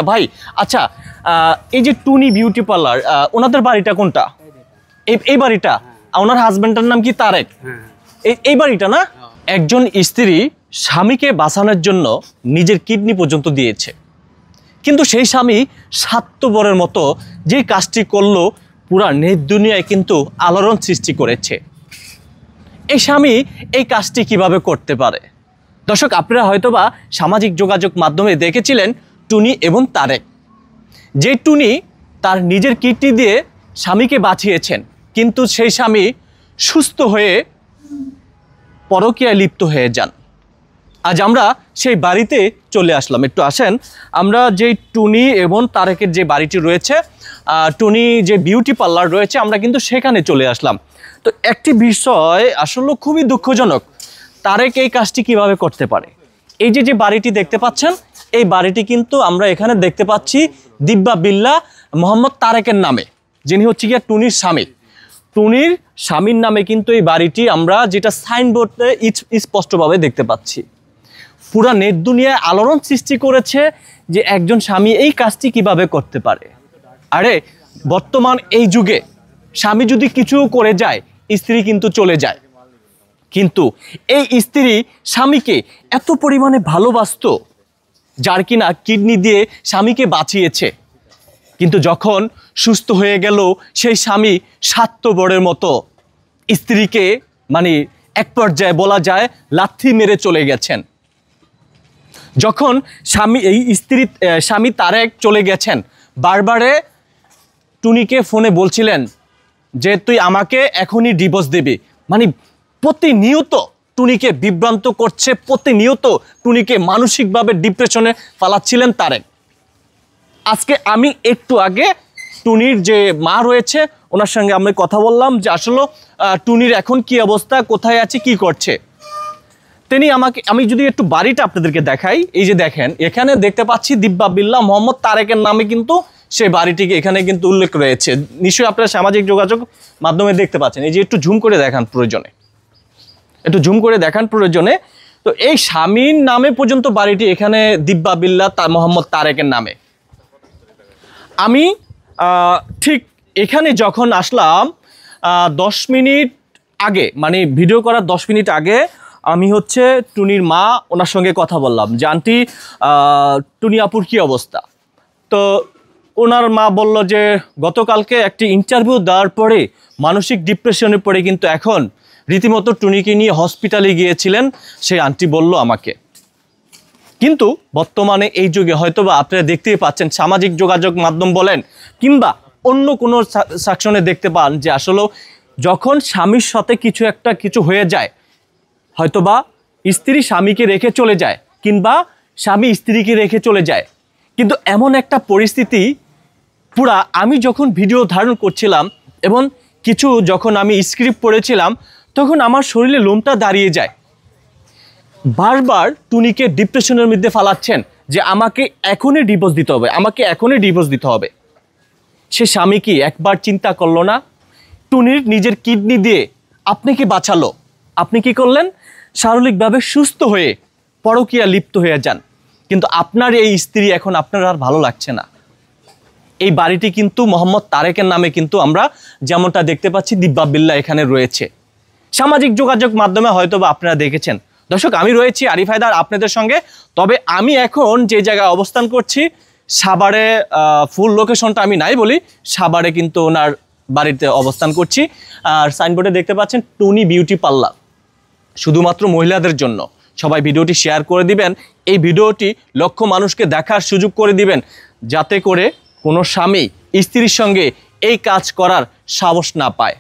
ভাই আচ্ছা, এই যে টুনি বিউটি পার্লার, ওনাদের বাড়িটা কোনটা? এই বাড়িটা? ওনার হাজবেন্ডের নাম কি তারেক? এই বাড়িটা না? একজন স্ত্রী স্বামীকে বাঁচানোর জন্য নিজের কিডনি পর্যন্ত দিয়েছে, কিন্তু সেই স্বামী স্বার্থপরের মতো যে কাজটি করলো পুরা নেট দুনিয়ায় কিন্তু আলোড়ন সৃষ্টি করেছে। এই স্বামী এই কাজটি কিভাবে করতে পারে? দর্শক, আপনারা হয়তোবা সামাজিক যোগাযোগ মাধ্যমে দেখেছিলেন টুনি এবং তারেক। যে টুনি তার নিজের কিডনি দিয়ে স্বামীকে বাঁচিয়েছেন, কিন্তু সেই স্বামী সুস্থ হয়ে পরকীয়ায় লিপ্ত হয়ে যান। আজ আমরা সেই বাড়িতে চলে আসলাম। একটু আসেন, আমরা যেই টুনি এবং তারেকের যে বাড়িটি রয়েছে, টুনি যে বিউটি পার্লার রয়েছে, আমরা কিন্তু সেখানে চলে আসলাম। তো একটি বিষয় আসলে খুবই দুঃখজনক, তারেক এই কাজটি কিভাবে করতে পারে? এই যে বাড়িটি দেখতে পাচ্ছেন, এই বাড়িটি কিন্তু আমরা এখানে দেখতে পাচ্ছি দিব্যা বিল্লাহ মোহাম্মদ তারেকের নামে, যিনি হচ্ছে গিয়া টুনির স্বামী। টুনির স্বামীর নামে কিন্তু এই বাড়িটি আমরা যেটা সাইনবোর্ডে স্পষ্টভাবে দেখতে পাচ্ছি। পুরা নেট দুনিয়ায় আলোড়ন সৃষ্টি করেছে যে একজন স্বামী এই কাজটি কিভাবে করতে পারে। আরে বর্তমান এই যুগে স্বামী যদি কিছু করে যায়, স্ত্রী কিন্তু চলে যায়, কিন্তু এই স্ত্রী স্বামীকে এত পরিমাণে ভালোবাসতো যার কিনা কিডনি দিয়ে স্বামীকে বাঁচিয়েছে, কিন্তু যখন সুস্থ হয়ে গেল সেই স্বামী স্বার্থপরের মতো স্ত্রীকে এক পর্যায়ে বলা যায় লাথি মেরে চলে গেছেন। যখন স্বামী তারেক চলে গেছেন, বারবারে টুনিকে ফোনে বলছিলেন যে তুই আমাকে এখনই ডিভোর্স দিবি। প্রতিনিয়ত টুনিকে বিভ্রান্ত করছে, প্রতিনিয়ত টুনিকে মানসিকভাবে ডিপ্রেশনে ফালাচ্ছিলেন তারেক। আজকে আমি একটু আগে টুনির যে মা রয়েছে ওনার সঙ্গে আমি কথা বললাম যে আসলে টুনির এখন কি অবস্থা, কোথায় আছে, কি করছে। আমি যদি একটু বাড়িটা আপনাদেরকে দেখাই, এই যে দেখেন এখানে দেখতে পাচ্ছি দিব্যা বিল্লাহ মোহাম্মদ তারেকের নামে কিন্তু সেই বাড়িটিকে এখানে কিন্তু উল্লেখ রয়েছে। নিশ্চয়ই আপনারা সামাজিক যোগাযোগ মাধ্যমে দেখতে পাচ্ছেন। এই যে একটু জুম করে দেখান প্রয়োজনে, তো এই স্বামীর নামে পর্যন্ত বাড়িটি এখানে দিব্যা বিল্লাহ মোহাম্মদ তারেকের নামে। আমি ঠিক এখানে যখন আসলাম 10 মিনিট আগে, ভিডিও করার 10 মিনিট আগে আমি হচ্ছে টুনির মা, ওনার সঙ্গে কথা বললাম যে আন্টি টুনি আপুর কী অবস্থা। তো ওনার মা বলল যে গতকালকে একটি ইন্টারভিউ দেওয়ার পরে মানসিক ডিপ্রেশনে পড়ে কিন্তু এখন রীতিমতো টুনিকে নিয়ে হসপিটালে গিয়েছিলেন, সেই আন্টি বলল আমাকে। কিন্তু বর্তমানে এই যুগে হয়তোবা আপনারা দেখতেই পাচ্ছেন, সামাজিক যোগাযোগ মাধ্যম বলেন কিংবা অন্য কোনো সেকশনে দেখতে পান যে আসলে যখন স্বামীর সাথে কিছু হয়ে যায়, হয়তোবা স্ত্রী স্বামীকে রেখে চলে যায় কিংবা স্বামী স্ত্রীকে রেখে চলে যায়, কিন্তু এমন একটা পরিস্থিতি পুরা আমি যখন ভিডিও ধারণ করছিলাম এবং যখন আমি স্ক্রিপ্ট পড়েছিলাম, তখন আমার শরীরে লোমটা দাঁড়িয়ে যায়। বারবার টুনিকে ডিপ্রেশনের মধ্যে ফালাচ্ছেন যে আমাকে এখনই ডিভোর্স দিতে হবে, সে স্বামী কি একবার চিন্তা করলো না? টুনির নিজের কিডনি দিয়ে আপনাকে বাঁচালো, আপনি কি করলেন? শারীরিকভাবে সুস্থ হয়ে পরকীয়া লিপ্ত হয়ে যান, কিন্তু আপনার এই স্ত্রী এখন আপনার আর ভালো লাগছে না। এই বাড়িটি কিন্তু মোহাম্মদ তারেকের নামে কিন্তু আমরা যেমনটা দেখতে পাচ্ছি দিব্যা বিল্লাহ এখানে রয়েছে। সামাজিক যোগাযোগ মাধ্যমে হয়তোবা আপনারা দেখেছেন। দর্শক, আমি রয়েছি আরিফ হায়দার আপনাদের সঙ্গে। তবে আমি এখন যে জায়গায় অবস্থান করছি, সাভারে, ফুল লোকেশনটা আমি নাই বলি, সাভারে কিন্তু ওনার বাড়িতে অবস্থান করছি। আর সাইনবোর্ডে দেখতে পাচ্ছেন টুনি বিউটি পার্লার, শুধুমাত্র মহিলাদের জন্য। সবাই ভিডিওটি শেয়ার করে দিবেন, এই ভিডিওটি লক্ষ মানুষকে দেখার সুযোগ করে দিবেন, যাতে করে কোনো স্বামী স্ত্রীর সঙ্গে এই কাজ করার সাহস না পায়।